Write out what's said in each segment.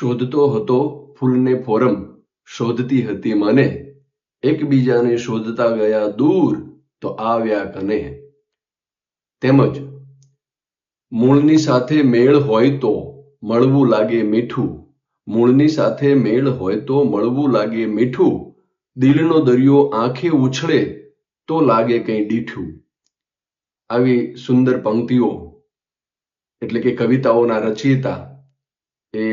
શોધતો હતો ફૂલને ફોરમ, શોધતી હતી મને, એકબીજાને શોધતા ગયા દૂર, તો આવ્યા કને. તેમજ મૂળની સાથે મેળ હોય તો મળવું લાગે મીઠું, મૂળની સાથે મેળ હોય તો મળવું લાગે મીઠું, દિલનો દરિયો આંખે ઉછળે તો લાગે કંઈ દીઠું. આવી સુંદર પંક્તિઓ એટલે કે કવિતાઓના રચયિતા એ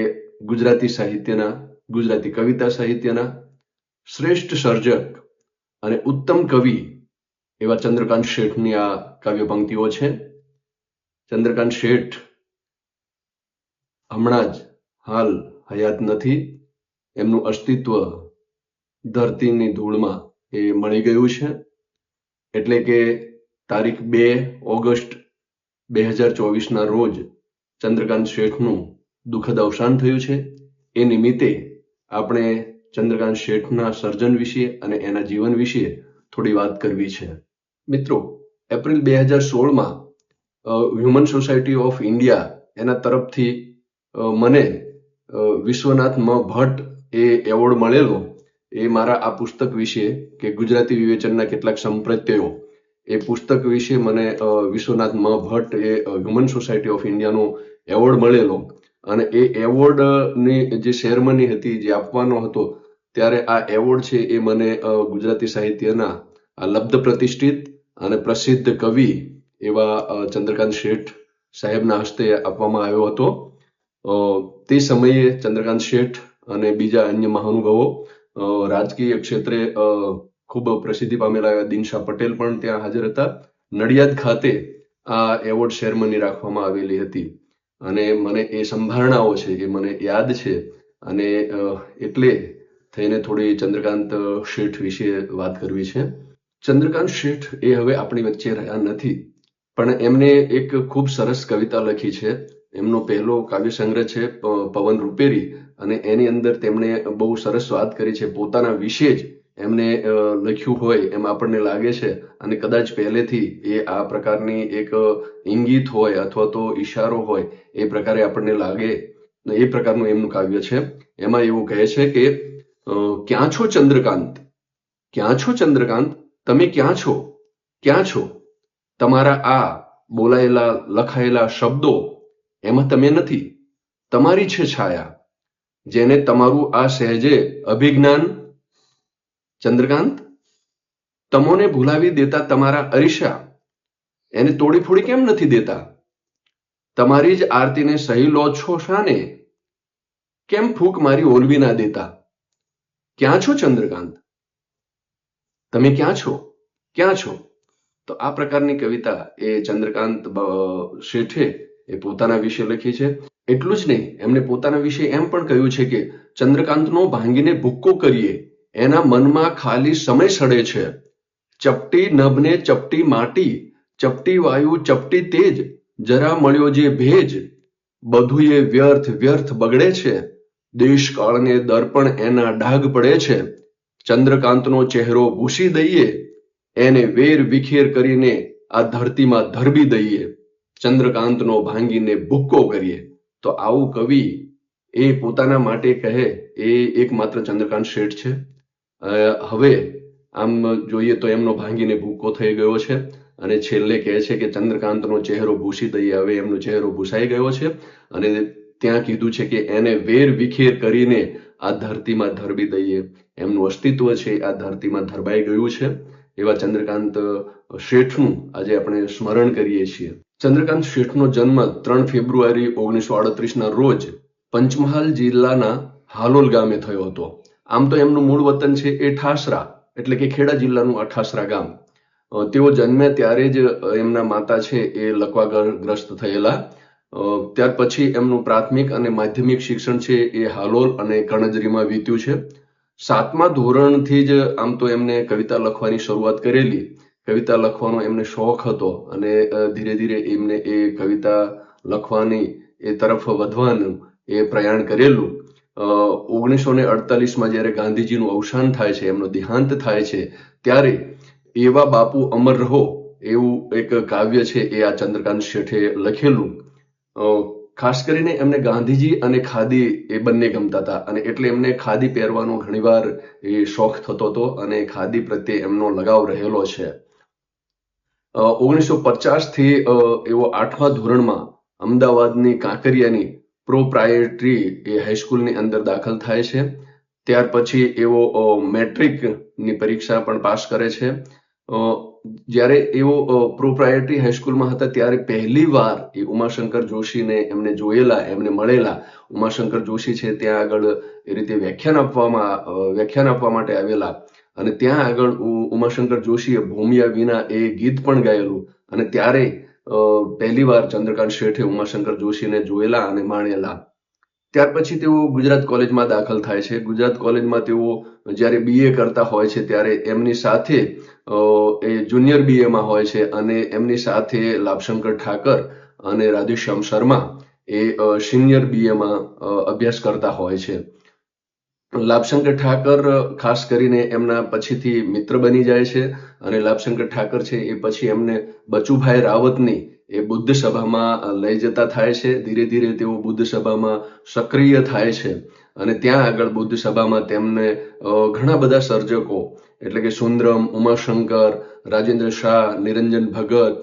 ગુજરાતી કવિતા સાહિત્યના શ્રેષ્ઠ સર્જક અને ઉત્તમ કવિ એવા ચંદ્રકાંત શેઠની આ કાવ્ય પંક્તિઓ છે. ચંદ્રકાંત શેઠ હમણાં જ હાલ હયાત નથી. એમનું અસ્તિત્વ ધરતીની ધૂળમાં એ મળી ગયું છે. એટલે કે તારીખ 2 ઓગસ્ટ 2024ના રોજ ચંદ્રકાંત શેઠનું દુઃખદ અવસાન થયું છે. એ નિમિત્તે આપણે ચંદ્રકાંત શેઠના સર્જન વિશે અને એના જીવન વિશે થોડી વાત કરવી છે. મિત્રો, એપ્રિલ 2016માં હ્યુમન સોસાયટી ઓફ ઇન્ડિયા એના તરફથી મને વિશ્વનાથ મ ભટ્ટ એ એવોર્ડ મળેલો. એ મારા આ પુસ્તક વિશે કે ગુજરાતી વિવેચનના કેટલાક સંપ્રત્યયો એ પુસ્તક વિશે મને વિશ્વનાથ મ ભટ્ટ એ હ્યુમન સોસાયટી ઓફ ઇન્ડિયાનો એવોર્ડ મળેલો. અને એ એવોર્ડની જે સેરેમની હતી, જે આપવાનો હતો, ત્યારે આ એવોર્ડ છે એ મને ગુજરાતી સાહિત્યના લબ્ધ પ્રતિષ્ઠિત અને પ્રસિદ્ધ કવિ એવા ચંદ્રકાંત શેઠ સાહેબના હસ્તે આપવામાં આવ્યો હતો. તે સમયે ચંદ્રકાંત શેઠ અને બીજા અન્ય મહાનુભાવો, રાજકીય ક્ષેત્રે ખૂબ પ્રસિદ્ધિ પામેલા દિનશા પટેલ પણ ત્યાં હાજર હતા. નડિયાદ ખાતે આ એવોર્ડ સેરેમની રાખવામાં આવેલી હતી અને મને એ સંભારણાઓ છે એ મને યાદ છે. અને એટલે થઈને થોડી ચંદ્રકાંત શેઠ વિશે વાત કરવી છે. ચંદ્રકાંત શેઠ એ હવે આપણી વચ્ચે રહ્યા નથી, પણ એમને એક ખૂબ સરસ કવિતા લખી છે. એમનો પહેલો કાવ્ય સંગ્રહ છે પવન રૂપેરી, અને એની અંદર તેમણે બહુ સરસ વાત કરી છે. પોતાના વિશે જ એમને લખ્યું હોય એમ આપણને લાગે છે. અને કદાચ પહેલેથી એ આ પ્રકારની એક ઇંગિત હોય અથવા તો ઈશારો હોય એ પ્રકારે આપણને લાગે, એ પ્રકારનું એમનું કાવ્ય છે. એમાં એવું કહે છે કે ક્યાં છો ચંદ્રકાંત, ક્યાં છો ચંદ્રકાંત, તમે ક્યાં છો, ક્યાં છો? તમારા આ બોલાયેલા લખાયેલા શબ્દો એમાં તમે નથી, તમારી છે છાયા, જેને તમારું આ સહેજે અભિજ્ઞાન. ચંદ્રકાંત, તમોને ભૂલાવી દેતા તમારા અરીસા, એને તોડી ફોડી કેમ નથી દેતા? તમારી જ આરતીને સહી લો છો શાને, કેમ ફૂંક મારી ઓલવી ના દેતા? ક્યાં છો ચંદ્રકાંત, તમે ક્યાં છો, ક્યાં છો? તો આ પ્રકારની કવિતા એ ચંદ્રકાંત શેઠે એ પોતાના વિશે લખી છે. એટલું જ નહીં, એમને પોતાના વિશે એમ પણ કહ્યું છે કે ચંદ્રકાંતનો ભાંગીને ભૂક્કો કરીએ, એના મનમાં ખાલી સમય સડે છે. ચપટી નભને ચપટી માટી, ચપટી વાયુ ચપટી તેજ, જરા મળ્યો જે ભેજ, બધું એ વ્યર્થ વ્યર્થ બગડે છે. દેશકાળને દર્પણ એના ડાઘ પડે છે. ચંદ્રકાંતનો ચહેરો ભૂસી દઈએ, એને વેર વિખેર કરીને આ ધરતીમાં ધરબી દઈએ, ચંદ્રકાંતનો ભાંગીને ભૂક્કો કરીએ. તો આવું કવિ એ પોતાના માટે કહે એ એકમાત્ર ચંદ્રકાંત શેઠ છે. હવે આમ જોઈએ તો એમનો ભાંગીને ભૂક્કો થઈ ગયો છે અને છેલ્લે કહે છે કે ચંદ્રકાંતનો ચહેરો ભૂસી દઈએ. હવે એમનો ચહેરો ભૂસાઈ ગયો છે અને ત્યાં કીધું છે કે એને વેર વિખેર કરીને આ ધરતીમાં ધરબી દઈએ. એમનું અસ્તિત્વ છે આ ધરતીમાં ધરબાઈ ગયું છે. એવા ચંદ્રકાંત શેઠનું આજે આપણે સ્મરણ કરીએ છીએ. ચંદ્રકાંત શેઠનો જન્મ 3 ફેબ્રુઆરી 1938ના રોજ પંચમહાલ જિલ્લાના હાલોલ ગામે થયો હતો. આમ તો એમનું મૂળ વતન છે એ ઠાસરા, એટલે કે ખેડા જિલ્લાનું આ ઠાસરા ગામ. તેઓ જન્મ્યા ત્યારે જ એમના માતા છે એ લકવાગ્રસ્ત થયેલા. ત્યાર પછી એમનું પ્રાથમિક અને માધ્યમિક શિક્ષણ છે એ હાલોલ અને કણજરીમાં વીત્યું છે. 7મા ધોરણથી જ આમ તો એમને કવિતા લખવાની શરૂઆત કરેલી. કવિતા લખવાનો એમને શોખ હતો અને ધીરે ધીરે એમને એ કવિતા લખવાની એ તરફ વધવાનું એ પ્રયાણ કરેલું. 1948માં જ્યારે ગાંધીજીનું અવસાન થાય છે, એમનો દેહાંત થાય છે, ત્યારે એવા બાપુ અમર રહો એવું એક કાવ્ય છે એ આ ચંદ્રકાંત શેઠે લખેલું. ખાસ કરીને એમને ગાંધીજી અને ખાદી એ બંને ગમતા હતા અને એટલે એમને ખાદી પહેરવાનો ઘણીવાર એ શોખ થતો હતો અને ખાદી પ્રત્યે એમનો લગાવ રહેલો છે. 1950 થી એવો 8મા ધોરણમાં અમદાવાદની કાંકરિયાની પ્રોપ્રાઇટરી એ હાઈસ્કૂલની અંદર દાખલ થાય છે. ત્યાર પછી એવો મેટ્રિકની પરીક્ષા પણ પાસ કરે છે. જ્યારે એવો પ્રોપ્રાઇટરી હાઈસ્કૂલમાં હતા ત્યારે પહેલી વાર એ ઉમાશંકર જોશીને એમને જોયેલા, એમને મળેલા. ઉમાશંકર જોશી છે ત્યાં આગળ એ રીતે વ્યાખ્યાન આપવા માટે આવેલા અને ત્યાં આગળ ઉમાશંકર જોશીએ ભૂમિયા વિના એ ગીત પણ ગાયેલું અને ત્યારે પહેલી વાર ચંદ્રકાંત શેઠે ઉમાશંકર જોશીને જોયેલા અને માણેલા. ત્યાર પછી તેઓ ગુજરાત કોલેજમાં દાખલ થાય છે. ગુજરાત કોલેજમાં તેઓ જ્યારે BA કરતા હોય છે ત્યારે એમની સાથે એ જુનિયર BAમાં હોય છે અને એમની સાથે લાભશંકર ઠાકર અને રાધેશ્યામ શર્મા એ સિનિયર BAમાં અભ્યાસ કરતા હોય છે. લાભશંકર ઠાકર ખાસ કરીને એમના પછીથી મિત્ર બની જાય છે અને લાભશંકર ઠાકર છે એ પછી એમને બચુભાઈ રાવતની એ બુદ્ધ સભામાં લઈ જતા થાય છે. ધીરે ધીરે તેઓ બુદ્ધ સભામાં સક્રિય થાય છે અને ત્યાં આગળ બુદ્ધ સભામાં તેમને ઘણા બધા સર્જકો એટલે કે સુંદરમ, ઉમાશંકર, રાજેન્દ્ર શાહ, નિરંજન ભગત,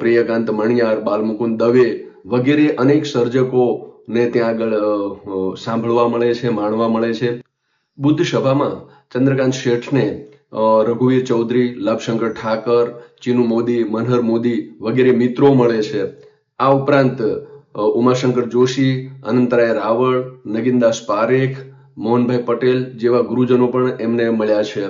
પ્રિયકાંત મણિયાર, બાલમુકુંદ દવે વગેરે અનેક સર્જકોને ત્યાં આગળ સાંભળવા મળે છે, માણવા મળે છે. બુદ્ધ સભામાં ચંદ્રકાંત શેઠને રઘુવીર ચૌધરી, લાભશંકર ઠાકર, ચીનુ મોદી, મનહર મોદી વગેરે મિત્રો મળે છે. આ ઉપરાંત ઉમાશંકર જોશી, અનંતરાય રાવળ, નગીનદાસ પારેખ, મોહનભાઈ પટેલ જેવા ગુરુજનો પણ એમને મળ્યા છે.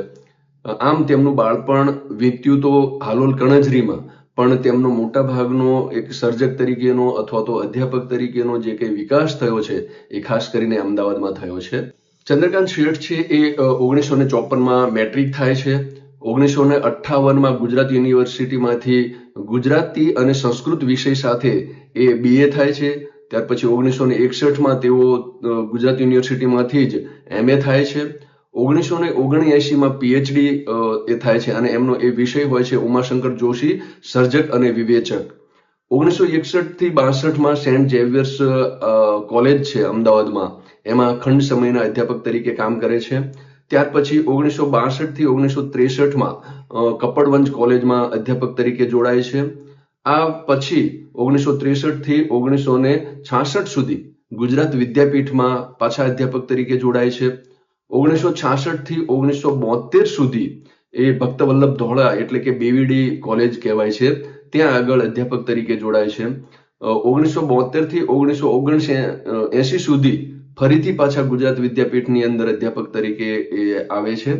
આમ તેમનું બાળપણ વીત્યું તો હાલોલ કણજરીમાં, પણ તેમનો મોટા ભાગનો એક સર્જક તરીકેનો અથવા તો અધ્યાપક તરીકેનો જે કંઈ વિકાસ થયો છે એ ખાસ કરીને અમદાવાદમાં થયો છે. ચંદ્રકાંત શેઠ છે એ 1954માં મેટ્રિક થાય છે. 1958માં ગુજરાત યુનિવર્સિટીમાંથી ગુજરાતી અને સંસ્કૃત વિષય સાથે એ BA થાય છે. ત્યાર પછી 1961માં તેઓ ગુજરાત યુનિવર્સિટીમાંથી જ MA થાય છે. 1979માં PhD એ થાય છે અને એમનો એ વિષય હોય છે ઉમાશંકર જોશી, સર્જક અને વિવેચક. 1961 થી 62માં સેન્ટ ઝેવિયર્સ કોલેજ છે અમદાવાદમાં, એમાં ખંડ સમયના અધ્યાપક તરીકે કામ કરે છે. ત્યાર પછી 1962 થી 1963માં કપડવંજ કોલેજમાં અધ્યાપક તરીકે જોડાય છે. આ પછી 1963 થી 1966 સુધી ગુજરાત વિદ્યાપીઠમાં પાછા અધ્યાપક તરીકે જોડાય છે. 1966 થી 1972 સુધી એ ભક્તવલ્લભ ધોળા એટલે કે BVD કોલેજ કહેવાય છે ત્યાં આગળ અધ્યાપક તરીકે જોડાય છે. 1972 થી 1979 સુધી ફરીથી પાછા ગુજરાત વિદ્યાપીઠની અંદર અધ્યાપક તરીકે એ આવે છે.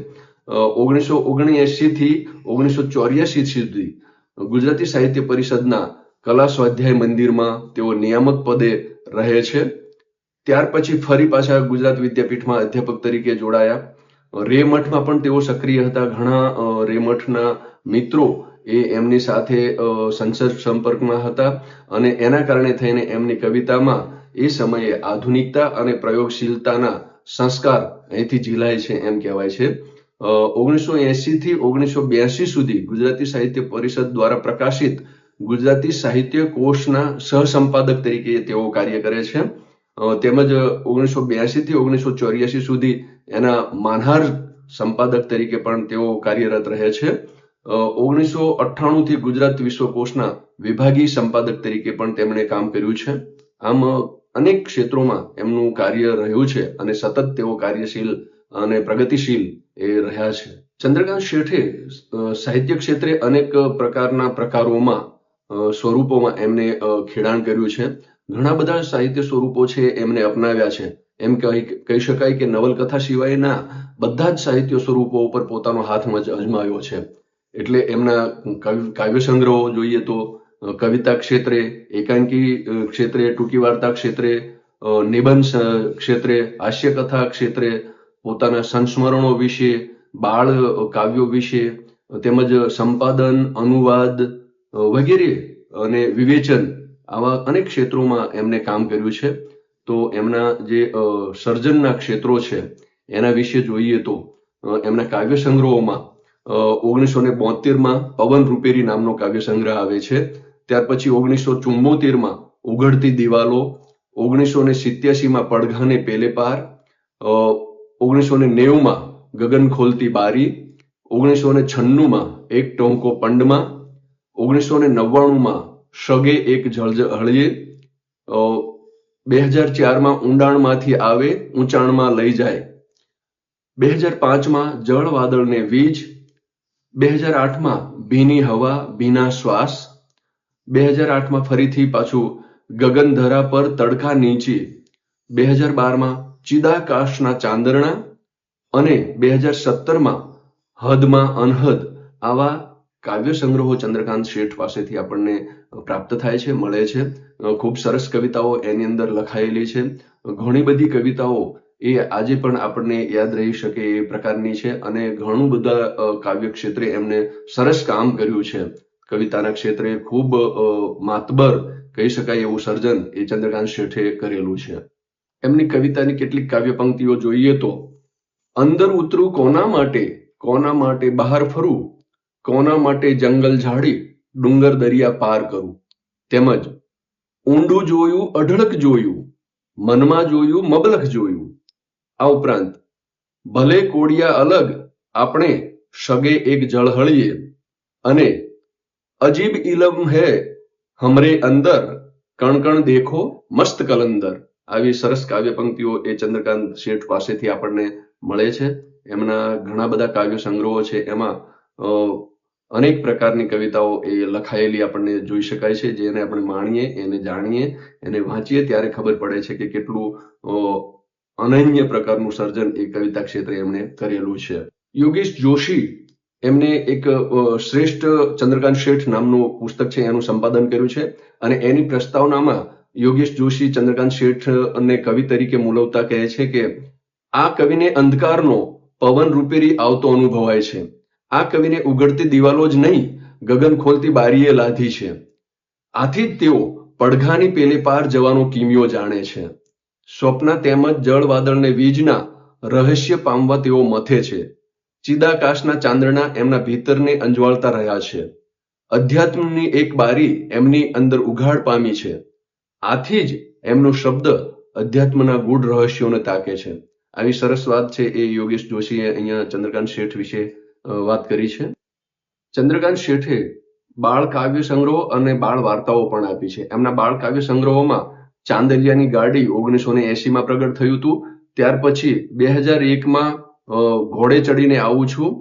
1979 થી 1984 સુધી ગુજરાતી સાહિત્ય પરિષદના કલા સ્વાધ્યાય મંદિરમાં તેઓ નિયામક પદે રહે છે. ત્યાર પછી ફરી પાછા ગુજરાત વિદ્યાપીઠમાં અધ્યાપક તરીકે જોડાયા. રે મઠમાં પણ તેઓ સક્રિય હતા. ઘણા રે મઠના મિત્રો એ એમની સાથે સંસર્ગ સંપર્કમાં હતા અને એના કારણે થઈને એમની કવિતામાં એ સમયે આધુનિકતા અને પ્રયોગશીલતાના સંસ્કાર અહીંથી ઝીલાય છે એમ કહેવાય છે. 1980 થી 1982 સુધી ગુજરાતી સાહિત્ય પરિષદ દ્વારા પ્રકાશિત ગુજરાતી સાહિત્ય કોષના સહસંપાદક તરીકે તેઓ કાર્ય કરે છે. તેમજ 1982 થી 1984 સુધી એના માનહાર સંપાદક તરીકે પણ તેઓ કાર્યરત રહે છે. 1998 થી ગુજરાત વિશ્વકોશના વિભાગીય સંપાદક તરીકે પણ તેમણે કામ કર્યું છે. આમ અનેક ક્ષેત્રોમાં એમનું કાર્ય રહ્યું છે અને સતત તેઓ કાર્યશીલ અને પ્રગતિશીલ એ રહ્યા છે. ચંદ્રકાંત શેઠે સાહિત્ય ક્ષેત્રે અનેક પ્રકારના પ્રકારોમાં સ્વરૂપોમાં એમને ખેડાણ કર્યું છે. ઘણા બધા સાહિત્ય સ્વરૂપો છે એમને અપનાવ્યા છે. એમ કહી શકાય કે નવલકથા સિવાયના બધા જ સાહિત્ય સ્વરૂપો ઉપર પોતાનો હાથ અજમાવ્યો છે. એટલે એમના કાવ્ય સંગ્રહો જોઈએ તો કવિતા ક્ષેત્રે, એકાંકી ક્ષેત્રે, ટૂંકી વાર્તા ક્ષેત્રે, નિબંધ ક્ષેત્રે, હાસ્યકથા ક્ષેત્રે, પોતાના સંસ્મરણો વિશે, બાળ કાવ્યો વિશે, તેમજ સંપાદન, અનુવાદ વગેરે અને વિવેચન આવા અનેક ક્ષેત્રોમાં એમને કામ કર્યું છે. તો એમના જે સર્જનના ક્ષેત્રો છે એના વિશે જોઈએ તો એમના કાવ્ય સંગ્રહોમાં 1972માં પવન રૂપેરી નામનો કાવ્ય સંગ્રહ આવે છે. ત્યાર પછી 1974માં ઉઘડતી દિવાલો, 1987 પડઘાને પેલે પાર, 1990 ગગન ખોલતી બારી, 1996 એક ટોંકો પંડમાં, 1999 સગે એક હળીએ, 2004 ઊંડાણમાંથી આવે ઊંચાણમાં લઈ જાય, 2005 જળ વાદળને વીજ, 2008 ભીની હવા ભીના શ્વાસ, 2008 ફરીથી પાછું ગગન ધરા પર તડકા નીચે, 2012 ચિદાકાશના ચાંદરણા અને 2017 હદમાં અનહદ આવા કાવ્ય સંગ્રહો ચંદ્રકાંત શેઠ પાસેથી આપણને પ્રાપ્ત થાય છે, મળે છે. ખૂબ સરસ કવિતાઓ એની અંદર લખાયેલી છે. ઘણી બધી કવિતાઓ એ આજે પણ આપણને યાદ રહી શકે એ પ્રકારની છે અને ઘણું બધા કાવ્ય ક્ષેત્રે એમને સરસ કામ કર્યું છે. કવિતાના ક્ષેત્રે ખૂબ માતબર કહી શકાય એવું સર્જન એ ચંદ્રકાંત શેઠે કરેલું છે. એમની કવિતાની કેટલીક કાવ્ય પંક્તિઓ જોઈએ તો, અંદર ઉતરું કોના માટે બહાર ફરું, કોના માટે જંગલ ઝાડી ડુંગર દરિયા પાર કરું, તેમજ ઊંડું જોયું અઢળક જોયું, મનમાં જોયું મબલખ જોયું. આ ઉપરાંત ભલે કોડિયા અલગ આપણે સગે એક જળહળીએ અને અજીબ ઇલમ હે હમરે અંદર કણ કણ દેખો મસ્ત કલંદર. આવી સરસ કાવ્ય પંક્તિઓ એ ચંદ્રકાંત શેઠ પાસેથી આપણને મળે છે. એમના ઘણા બધા કાવ્ય સંગ્રહો છે, એમાં અનેક પ્રકારની કવિતાઓ એ લખાયેલી આપણને જોઈ શકાય છે. જેને આપણે માણીએ, એને જાણીએ, એને વાંચીએ ત્યારે ખબર પડે છે કે કેટલું અનન્ય પ્રકારનું સર્જન એ કવિતા ક્ષેત્રે એમણે કરેલું છે. યોગેશ જોશી એમને એક શ્રેષ્ઠ ચંદ્રકાંત શેઠ નામનું પુસ્તક છે, એનું સંપાદન કર્યું છે અને એની પ્રસ્તાવનામાં યોગેશ જોશી ચંદ્રકાંત શેઠને કવિ તરીકે મૂલવતા કહે છે કે આ કવિને અંધકારનો પવન રૂપેરી આવતો અનુભવાય છે. આ કવિને ઉઘડતી દિવાલો જ નહીં, ગગન ખોલતી બારીએ લાધી છે. આથી જ તેઓ પડઘાની પેલે પાર જવાનો કિમિયો જાણે છે. સ્વપ્ન તેમજ જળ વાદળને વીજના રહસ્ય પામવા તેઓ મથે છે. ચિદાકાશના ચાંદરણા એમના ભીતરને અંજવાળતા રહ્યા છે. અધ્યાત્મની એક બારી એમની અંદર ઉઘાડ પામી છે. આથી જ એમનો શબ્દ અધ્યાત્મના ગૂઢ રહસ્યોને તાકે છે. આવી સરસ વાત છે એ યોગેશ જોશીએ અહીંયા ચંદ્રકાંત શેઠ વિશે વાત કરી છે. ચંદ્રકાંત શેઠે બાળ કાવ્ય સંગ્રહો અને બાળ વાર્તાઓ પણ આપી છે. એમના બાળ કાવ્ય સંગ્રહોમાં ચાંદલિયાની ગાડી 1980 પ્રગટ થયું હતું. ત્યાર પછી 2001 ઘોડે ચડીને આવું છું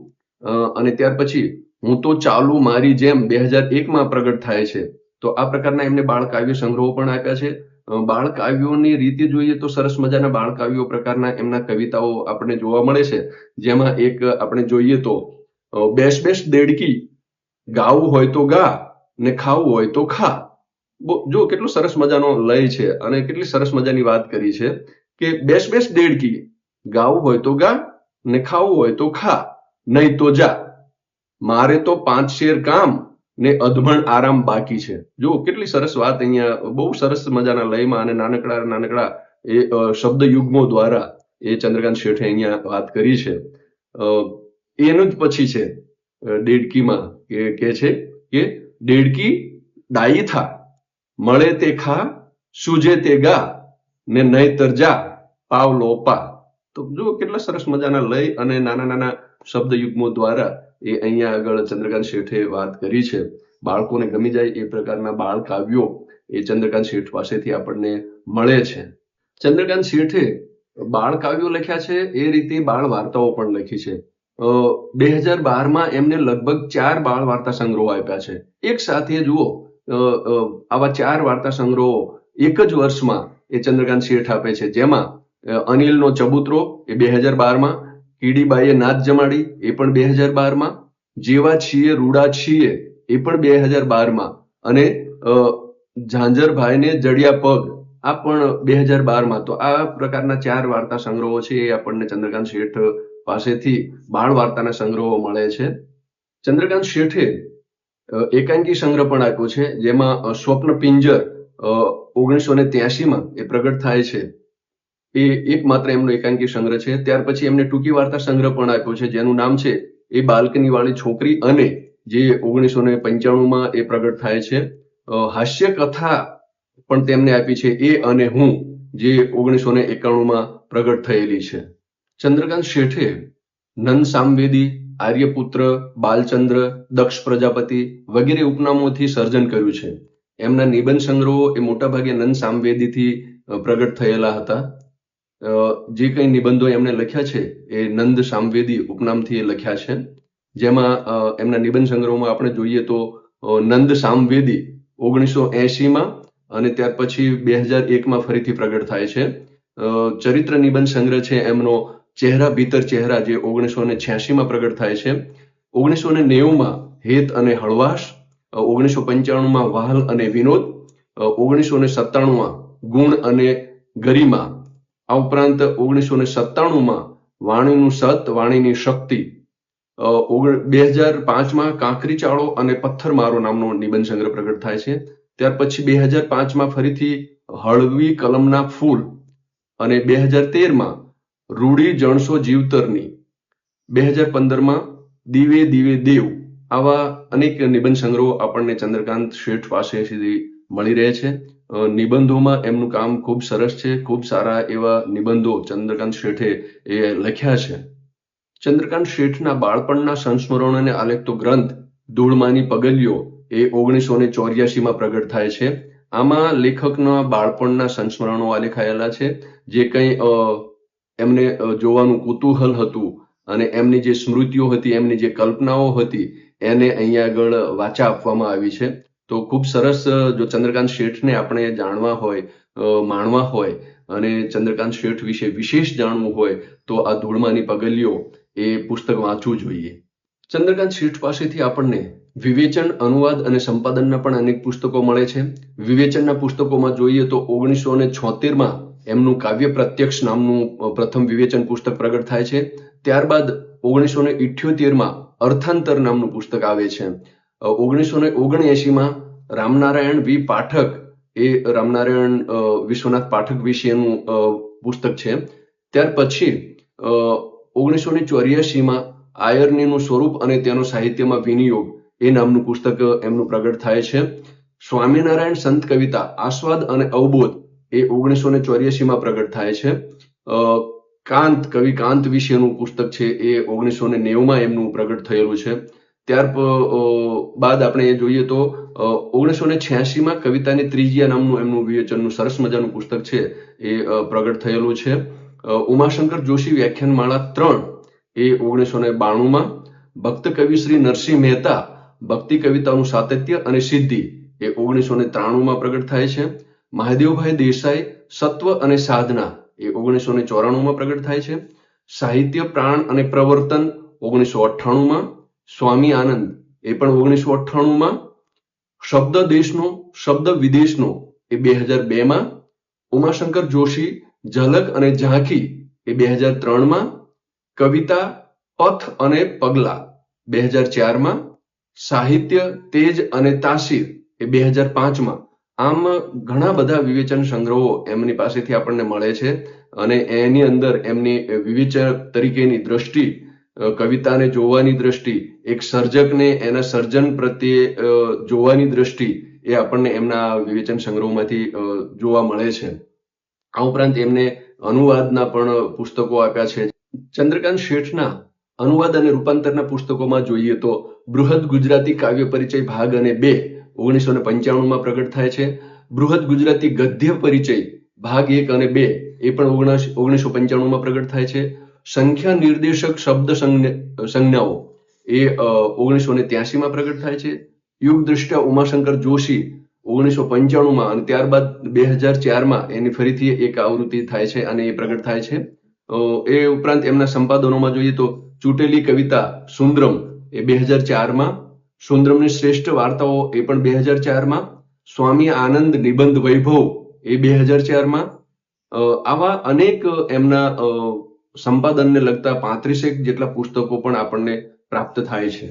અને ત્યાર પછી હું તો ચાલુ મારી જેમ 2001 પ્રગટ થાય છે. તો આ પ્રકારના એમને બાળ કાવ્ય સંગ્રહો પણ આપ્યા છે. બાળ કાવ્યોની રીતે જોઈએ તો સરસ મજાના બાળ કાવ્યો પ્રકારના એમના કવિતાઓ આપણને જોવા મળે છે. જેમાં એક આપણે જોઈએ તો બેસ બેસ દેડકી, ગાવું હોય તો ગા ને ખાવું હોય તો ખા. જો કેટલો સરસ મજાનો લય છે અને કેટલી સરસ મજાની વાત કરી છે કે બેસ બેસ દેડકી, ગાવું હોય તો ગા ને ખાવું હોય તો ખા, નહીં તો જા, મારે તો 5 શેર કામ ને અધમણ આરામ બાકી છે. જો કેટલી સરસ વાત અહીંયા બહુ સરસ મજાના લયમાં અને નાનકડા એ શબ્દ યુગ્મો દ્વારા એ ચંદ્રકાંત શેઠે અહીંયા વાત કરી છે. એનું જ પછી છે દેડકીમાં કે છે કે દેડકી ડાઈ થા, મળે તે ખા, સૂજે તે ગા ને નહીતર જા, પાવ લો પા. તો જો કેટલા સરસ મજાના લય અને નાના શબ્દ યુગ્મો દ્વારા એ અહીંયા આગળ ચંદ્રકાંત શેઠે વાત કરી છે. બાળકોને ગમી જાય એ પ્રકારના બાળ કાવ્યો એ ચંદ્રકાંત શેઠ પાસેથી આપણને મળે છે. ચંદ્રકાંત શેઠે બાળ કાવ્યો લખ્યા છે, એ રીતે બાળ વાર્તાઓ પણ લખી છે. 2012 એમને લગભગ 4 બાળ વાર્તા સંગ્રહો આપ્યા છે. એક સાથે જુઓ આવા 4 વાર્તા સંગ્રહો એક જ વર્ષમાં એ ચંદ્રકાંત શેઠ આપે છે. જેમાં અનિલનો ચબૂતરો એ 2012, કીડીબાઈએ નાચ જમાડી એ પણ 2012, જેવા છીએ રૂડા છીએ એ પણ 2012 અને ઝાંઝરભાઈને જડિયા પગ આ પણ 2012. તો આ પ્રકારના 4 વાર્તા સંગ્રહો છે એ આપણને ચંદ્રકાંત શેઠ પાસેથી બાળ વાર્તાના સંગ્રહો મળે છે. ચંદ્રકાંત શેઠે એકાંકી સંગ્રહ પણ આપ્યો છે, જેમાં સ્વપ્ન પિંજર 1983 એ પ્રગટ થાય છે. એ એકમાત્ર એમનો એકાંકી સંગ્રહ છે. ત્યાર પછી એમને ટૂંકી વાર્તા સંગ્રહ પણ આપ્યો છે, જેનું નામ છે એ બાલ્કની વાળી છોકરી, અને જે 1995 એ પ્રગટ થાય છે. હાસ્ય કથા પણ તેમને આપી છે, એ અને હું. જે 1991માં પ્રગટ થયેલી છે. ચંદ્રકાંત શેઠે નંદ સામવેદી, આર્યપુત્ર, બાલચંદ્ર, દક્ષ પ્રજાપતિ વગેરે ઉપનામોથી સર્જન કર્યું છે. એમના નિબંધ સંગ્રહો એ મોટાભાગે નંદ સામવેદીથી પ્રગટ થયેલા હતા. જે કંઈ નિબંધો એમણે લખ્યા છે એ નંદ સામવેદી ઉપનામથી લખ્યા છે. જેમાં એમના નિબંધ સંગ્રહોમાં આપણે જોઈએ તો નંદ સામવેદી 1980માં અને ત્યાર પછી 2001માં ફરીથી પ્રગટ થાય છે. ચરિત્ર નિબંધ સંગ્રહ છે એમનો ચહેરા ભીતર ચહેરા, જે 1986માં પ્રગટ થાય છે. 1990માં હેત અને હળવાશ, 1995માં વહાલ અને વિનોદ, 1997માં ગુણ અને ગરિમા, આ ઉપરાંત 1997માં વાણીનું સત, વાણીની શક્તિ, 2005માં કાંકરી ચાળો અને પથ્થરમારો નામનો નિબંધ સંગ્રહ પ્રગટ થાય છે. ત્યાર પછી 2005માં ફરીથી હળવી કલમના ફૂલ અને 2013માં રૂડી જણસો જીવતરની, 2015માં દીવે દીવે દેવ, આવા અનેક નિબંધ સંગ્રહો આપણને ચંદ્રકાંત શેઠ પાસેથી મળી રહે છે. નિબંધોમાં એમનું કામ ખૂબ સરસ છે. ખૂબ સારા એવા નિબંધો ચંદ્રકાંત શેઠે એ લખ્યા છે. ચંદ્રકાંત શેઠના બાળપણના સંસ્મરણોને આલેખતો ગ્રંથ ધૂળમાની પગલીઓ એ 1984માં પ્રગટ થાય છે. આમાં લેખકના બાળપણના સંસ્મરણો આલેખાયેલા છે. જે કંઈ એમને જોવાનું કુતૂહલ હતું અને એમની જે સ્મૃતિઓ હતી, એમની જે કલ્પનાઓ હતી, એને અહીંયા આગળ વાચા આપવામાં આવી છે. તો ખૂબ સરસ. જો ચંદ્રકાંત શેઠને આપણે જાણવા હોય, માણવા હોય અને ચંદ્રકાંત શેઠ વિશે વિશેષ જાણવું હોય તો આ ધૂળમાની પગલીઓ એ પુસ્તક વાંચવું જોઈએ. ચંદ્રકાંત શેઠ પાસેથી આપણને વિવેચન, અનુવાદ અને સંપાદનના પણ અનેક પુસ્તકો મળે છે. વિવેચનના પુસ્તકોમાં જોઈએ તો 1976માં એમનું કાવ્ય પ્રત્યક્ષ નામનું પ્રથમ વિવેચન પુસ્તક પ્રગટ થાય છે. ત્યારબાદ 1978માં અર્થાંતર નામનું પુસ્તક આવે છે. 1979માં રામનારાયણ વી પાઠક, એ રામનારાયણ વિશ્વનાથ પાઠક વિશેનું પુસ્તક છે. ત્યાર પછી 1984માં આયરનીનું સ્વરૂપ અને તેનો સાહિત્યમાં વિનિયોગ, એ નામનું પુસ્તક એમનું પ્રગટ થાય છે. સ્વામિનારાયણ સંત કવિતા આસ્વાદ અને અવબોધ, એ 1984માં પ્રગટ થાય છે. કાંત, કવિ કાંત વિશેનું પુસ્તક છે એ 1990માં એમનું પ્રગટ થયેલું છે. ત્યાર બાદ આપણે જોઈએ તો 1986માં કવિતાની ત્રિજ્યા નામનું એમનું વિવેચનનું સરસ મજાનું પુસ્તક છે એ પ્રગટ થયેલું છે. ઉમાશંકર જોશી વ્યાખ્યાનમાળા 3, એ 1992માં. ભક્ત કવિ શ્રી નરસિંહ મહેતા ભક્તિ કવિતાનું સાતત્ય અને સિદ્ધિ, એ 1993માં પ્રગટ થાય છે. મહાદેવભાઈ દેસાઈ સત્વ અને સાધના, એ 1994માં પ્રગટ થાય છે. સાહિત્ય પ્રાણ અને પ્રવર્તન 1998માં. સ્વામી આનંદ, એ પણ 1998માં. શબ્દ દેશનો શબ્દ વિદેશનો, એ 2002માં. ઉમાશંકર જોશી ઝલક અને ઝાંખી, એ 2003માં. કવિતા પથ અને પગલા, 2004માં. સાહિત્ય તેજ અને તાસીર, એ 2005માં. આમ ઘણા બધા વિવેચન સંગ્રહો એમની પાસેથી આપણને મળે છે અને એની અંદર એમની વિવેચક તરીકેની દ્રષ્ટિ, કવિતાને જોવાની દ્રષ્ટિ, એક સર્જકને એના સર્જન પ્રત્યે જોવાની દ્રષ્ટિ, એ આપણને એમના વિવેચન સંગ્રહોમાંથી જોવા મળે છે. આ ઉપરાંત એમને અનુવાદના પણ પુસ્તકો આપ્યા છે. ચંદ્રકાંત શેઠના અનુવાદ અને રૂપાંતરના પુસ્તકોમાં જોઈએ તો બૃહદ ગુજરાતી કાવ્ય પરિચય ભાગ અને 2, 1995માં પ્રગટ થાય છે. બૃહદ ગુજરાતી ગદ્ય પરિચય ભાગ 1 અને 2, એ પણ 1995માં પ્રગટ થાય છે. સંખ્યા નિર્દેશક શબ્દ સંજ્ઞાઓ, એ 1983માં પ્રગટ થાય છે. યુગ દ્રષ્ટા ઉમાશંકર જોશી 1995માં અને ત્યારબાદ 2004માં એની ફરીથી એક આવૃત્તિ થાય છે અને એ પ્રગટ થાય છે. એ ઉપરાંત એમના સંપાદનોમાં જોઈએ તો ચૂંટેલી કવિતા સુંદરમ, એ 2004માં. સુંદરમની શ્રેષ્ઠ વાર્તાઓ, એ પણ 2004માં. સ્વામી આનંદ નિબંધ વૈભવ, એ 2004માં. આવા અનેક એમના સંપાદનને લગતા 35 જેટલા પુસ્તકો પણ આપણને પ્રાપ્ત થાય છે.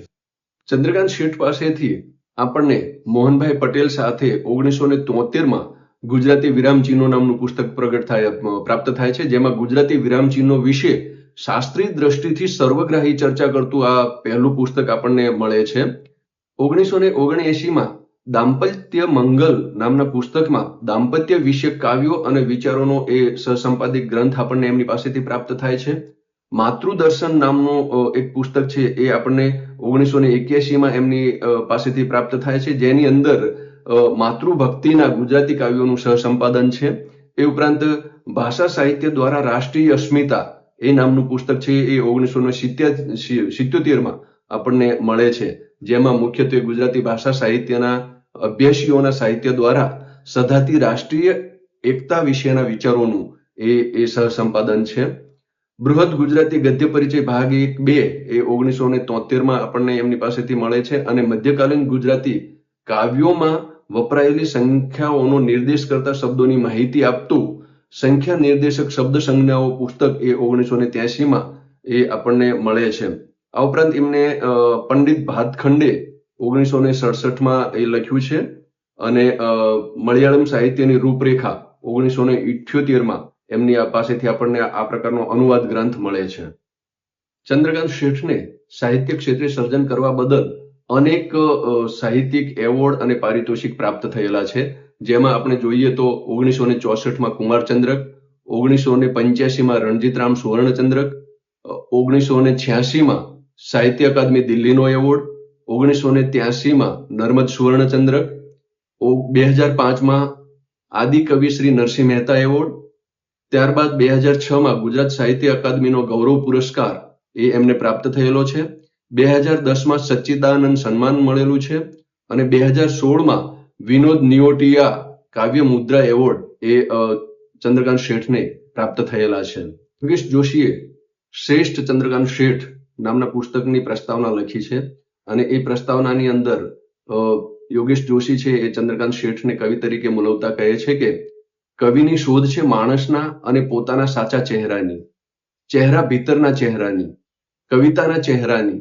ચંદ્રકાંત શેઠ પાસેથી આપણને મોહનભાઈ પટેલ સાથે 1973માં ગુજરાતી વિરામચિહ્નો નામનું પુસ્તક પ્રાપ્ત થાય છે, જેમાં ગુજરાતી વિરામચિહ્નો વિશે શાસ્ત્રીય દ્રષ્ટિથી સર્વગ્રાહી ચર્ચા કરતું આ પહેલું પુસ્તક આપણને મળે છે. 1979માં દાંપત્ય મંગલ નામના પુસ્તકમાં દાંપત્ય વિષયક કાવ્યો અને વિચારોનો એ સહસંપાદિત ગ્રંથ આપણને એમની પાસેથી પ્રાપ્ત થાય છે. માતૃદર્શન નામનું એક પુસ્તક છે એ આપણને 1981માં એમની પાસેથી પ્રાપ્ત થાય છે, જેની અંદર માતૃભક્તિના ગુજરાતી કાવ્યોનું સહસંપાદન છે. એ ઉપરાંત ભાષા સાહિત્ય દ્વારા રાષ્ટ્રીય અસ્મિતા એ નામનું પુસ્તક છે એ 1977માં આપણને મળે છે, જેમાં મુખ્યત્વે ગુજરાતી ભાષા સાહિત્યના અભ્યાસીઓના સાહિત્ય દ્વારા સધાતી રાષ્ટ્રીય એકતા વિશેના વિચારોનું એ સહસંપાદન છે. બૃહદ ગુજરાતી ગદ્ય પરિચય ભાગ 1-2 એ 1973માં આપણને એમની પાસેથી મળે છે, અને મધ્યકાલીન ગુજરાતી કાવ્યોમાં વપરાયેલી સંખ્યાઓનો નિર્દેશ કરતા શબ્દોની માહિતી આપતું સંખ્યા નિર્દેશક શબ્દ સંજ્ઞાઓ પુસ્તક એ 1983માં એ આપણને મળે છે. આ ઉપરાંત એમને પંડિત ભાતખંડે 1967માં એ લખ્યું છે, અને મલયાલમ સાહિત્યની રૂપરેખા 1978માં એમની પાસેથી આપણને આ પ્રકારનો અનુવાદ ગ્રંથ મળે છે. ચંદ્રકાંત શેઠને સાહિત્ય ક્ષેત્રે સર્જન કરવા બદલ અનેક સાહિત્યિક એવોર્ડ અને પારિતોષિક પ્રાપ્ત થયેલા છે, જેમાં આપણે જોઈએ તો 1964માં કુમારચંદ્રક, 1985માં રણજીતરામ સુવર્ણચંદ્રક, 1986માં સાહિત્ય અકાદમી દિલ્હીનો એવોર્ડ, 1983માં નર્મદ સુવર્ણચંદ્રક, 2005માં આદિ કવિ શ્રી નરસિંહ મહેતા એવોર્ડ, ત્યારબાદ 2006માં ગુજરાત સાહિત્ય અકાદમીનો ગૌરવ પુરસ્કાર એ એમને પ્રાપ્ત થયેલો છે. 2010માં સચ્ચિદાનંદ સન્માન મળેલું છે, અને 2016માં વિનોદ નિયોટિયા કાવ્ય મુદ્રા એવોર્ડ એ ચંદ્રકાંત શેઠને પ્રાપ્ત થયેલા છે. યોગેશ જોશીએ શ્રેષ્ઠ ચંદ્રકાંત શેઠ નામના પુસ્તકની પ્રસ્તાવના લખી છે, અને એ પ્રસ્તાવનાની અંદર યોગેશ જોશી છે એ ચંદ્રકાંત શેઠને કવિ તરીકે મુલવતા કહે છે કે કવિની શોધ છે માણસના અને પોતાના સાચા ચહેરાની, ચહેરા ભીતરના ચહેરાની, કવિતાના ચહેરાની,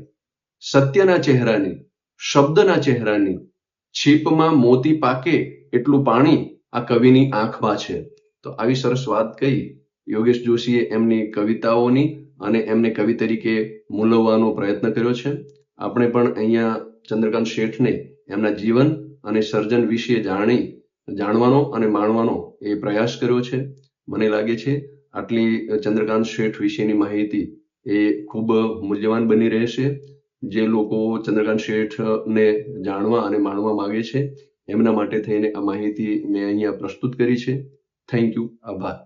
સત્યના ચહેરાની, શબ્દના ચહેરાની. છીપમાં મોતી પાકે એટલું પાણી આ કવિની આંખમાં છે. તો આવી સરસ વાત કહી યોગેશ જોશીએ એમની કવિતાઓની અને એમને કવિ તરીકે મૂલવવાનો પ્રયત્ન કર્યો છે. આપણે પણ અહીંયા ચંદ્રકાંત શેઠને એમના જીવન અને સર્જન વિશે જાણવાનો અને માણવાનો એ પ્રયાસ કર્યો છે. મને લાગે છે આટલી ચંદ્રકાંત શેઠ વિશેની માહિતી એ ખૂબ મૂલ્યવાન બની રહેશે. જે લોકો ચંદ્રકાંત શેઠને જાણવા અને માણવા માંગે છે એમના માટે થઈને આ માહિતી મેં અહીંયા પ્રસ્તુત કરી છે. Thank you. આભાર.